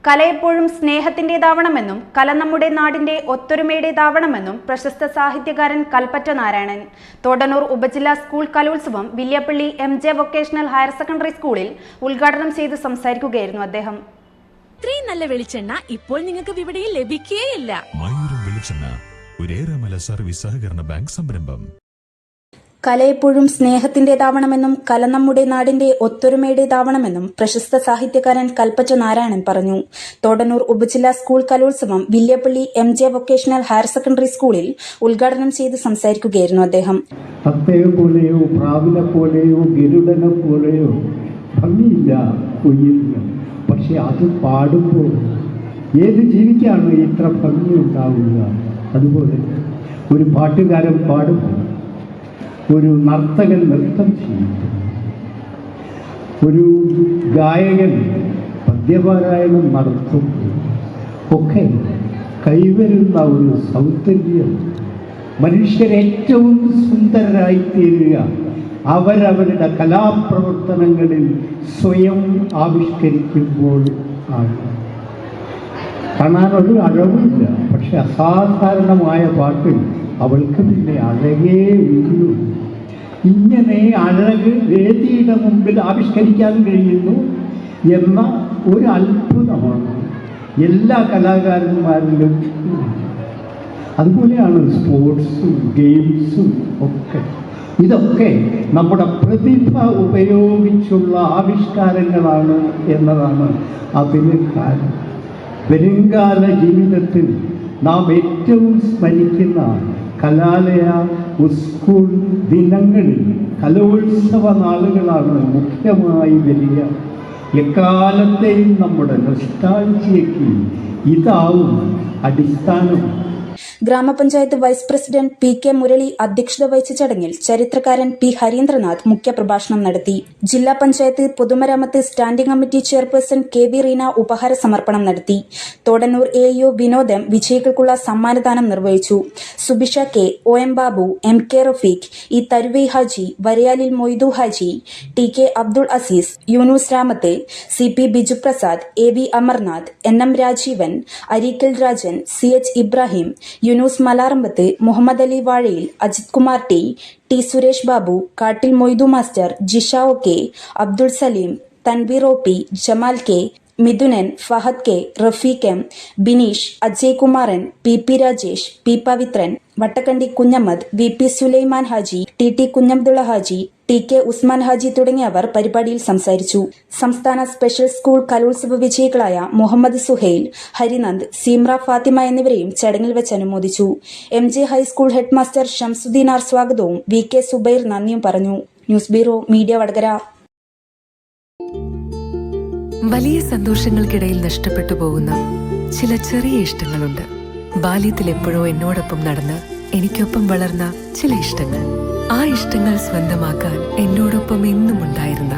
കലയെപ്പോഴും സ്നേഹത്തിൻ്റെതാവണമെന്നും കല നമ്മുടെ നാടിന്റെ ഒത്തൊരുമയുടേതാവണമെന്നും പ്രശസ്ത സാഹിത്യകാരൻ കൽപ്പറ്റ നാരായണൻ. തോടന്നൂർ ഉപജില്ലാ സ്കൂൾ കലോത്സവം Villiappally MJ vocational higher secondary സ്കൂളിൽ ഉദ്ഘാടനം ചെയ്ത് സംസാരിക്കുകയായിരുന്നു അദ്ദേഹം. ഇത്രയും നല്ല വെളിച്ചെണ്ണ ഇപ്പോൾ നിങ്ങൾക്ക് വിപണിയിൽ ലഭിക്കുകയില്ല. സർവീസ് സഹകരണ ബാങ്ക് സംരംഭം. കലയെപ്പോഴും സ്നേഹത്തിൻ്റെതാവണമെന്നും കല നമ്മുടെ നാടിന്റെ ഒത്തൊരുമയുടേതാവണമെന്നും പ്രശസ്ത സാഹിത്യകാരൻ കൽപ്പറ്റ നാരായണൻ പറഞ്ഞു. തോടന്നൂർ ഉപജില്ലാ സ്കൂൾ കലോത്സവം Villiappally MJ vocational higher secondary സ്കൂളിൽ ഉദ്ഘാടനം ചെയ്ത് സംസാരിക്കുകയായിരുന്നു അദ്ദേഹം. തത്തയെ പോലെയോ പ്രാവിനെ പോലെയോ ഗരുഡനെ പോലെയോ ഭംഗിയില്ല കുയിലിന്. പക്ഷെ അത് പാടുമ്പോൾ ഏത് ജീവിക്കാണ് ഇത്ര ഭംഗി ഉണ്ടാവുക? അതുപോലെ ഒരു പാട്ടുകാരൻ പാടുമ്പോൾ, ഒരു നർത്തകൻ നൃത്തം ചെയ്യും, ഒരു ഗായകൻ പദ്യപാരായണം നടത്തും, ഒക്കെ കൈവരുന്ന ഒരു സൗന്ദര്യം മനുഷ്യരേറ്റവും സുന്ദരരായി തീരുക അവരവരുടെ കലാപ്രവർത്തനങ്ങളിൽ സ്വയം ആവിഷ്കരിക്കുമ്പോൾ ആണ്. കാണാനൊരു അഴവില്ല, പക്ഷെ അസാധാരണമായ പാട്ടിൽ അവൾക്ക് പിന്നെ അഴകേ ഉള്ളൂ. ഇങ്ങനെ അഴക് വേദിയുടെ മുമ്പിൽ ആവിഷ്കരിക്കാൻ കഴിയുന്നു എന്ന ഒരു അത്ഭുതമാണ് എല്ലാ കലാകാരന്മാരിലും. അതുപോലെയാണ് സ്പോർട്സും ഗെയിംസും ഒക്കെ. ഇതൊക്കെ നമ്മുടെ പ്രതിഭ ഉപയോഗിച്ചുള്ള ആവിഷ്കാരങ്ങളാണ് എന്നതാണ് അതിന് കാരണം. വരുംകാല ജീവിതത്തിൽ നാം ഏറ്റവും സ്മരിക്കുന്ന കലാലയ സ്കൂൾ ദിനങ്ങളിൽ കലോത്സവ നാളുകളാണ് മുഖ്യമായി വരിക. എക്കാലത്തെയും നമ്മുടെ നൊസ്റ്റാൾജിയയ്ക്ക് ഇതാവും അടിസ്ഥാനം. ഗ്രാമപഞ്ചായത്ത് വൈസ് പ്രസിഡന്റ് PK മുരളി അധ്യക്ഷത വഹിച്ച ചടങ്ങിൽ ചരിത്രകാരൻ P ഹരീന്ദ്രനാഥ് മുഖ്യപ്രഭാഷണം നടത്തി. ജില്ലാ പഞ്ചായത്ത് പൊതുമരാമത്ത് standing committee chairperson KV Reena ഉപഹാര സമർപ്പണം നടത്തി. തോടന്നൂർ AEO വിനോദം വിജയികൾക്കുള്ള സമ്മാനദാനം നിർവഹിച്ചു. Subisha K, OM Babu, MK Rafeeq, E തരുവൈ Haji, വരയാലിൽ Moidu Haji, TK Abdul Azeez, Yunus Ramath, CP Biju Prasad, AV Amarnath, NM Rajeevan, Areekkal Rajan, CH Ibrahim, Yunus മലാറമ്പത്ത്, Muhammad Ali വാഴയിൽ, Ajith Kumar T Suresh Babu, Kattil Moythu master, Jisha OK, Abdul Saleem, Thanveer OP, Jamal K, Mithunan, Fahad K, Rafeeq M, Bineesh, Ajay Kumaran, PP Rajesh, P Pavithran, Vattakandi Kunhammad, VP Sulaiman Haji, TT Kunhabdulla Haji, TK Usman Haji തുടങ്ങിയവർ പരിപാടിയിൽ സംസാരിച്ചു. സംസ്ഥാന സ്പെഷ്യൽ സ്കൂൾ കലോത്സവ വിജയികളായ മുഹമ്മദ് സുഹൈൽ, ഹരിനന്ദ്, സീമ്ര ഫാത്തിമ എന്നിവരെയും ചടങ്ങിൽ വെച്ച് അനുമോദിച്ചു. MJ high school head master Shamsuddin R സ്വാഗതവും VK സുബൈർ നന്ദിയും പറഞ്ഞു. News bureau media Vadakara. വലിയ സന്തോഷങ്ങൾക്കിടയിൽ നഷ്ടപ്പെട്ടു പോകുന്ന ചില ചെറിയ ഇഷ്ടങ്ങളുണ്ട്. ബാല്യത്തിൽ എപ്പോഴോ എന്നോടൊപ്പം നടന്ന് എനിക്കൊപ്പം വളർന്ന ചില ഇഷ്ടങ്ങൾ. ആ ഇഷ്ടങ്ങൾ സ്വന്തമാക്കാൻ എന്നോടൊപ്പം എന്നും ഉണ്ടായിരുന്ന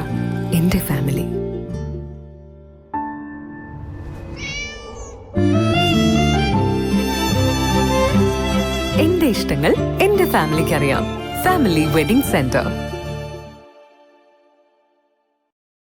എന്റെ ഫാമിലി. എന്റെ ഇഷ്ടങ്ങൾ എന്റെ ഫാമിലിക്ക് അറിയാം. Family wedding centre.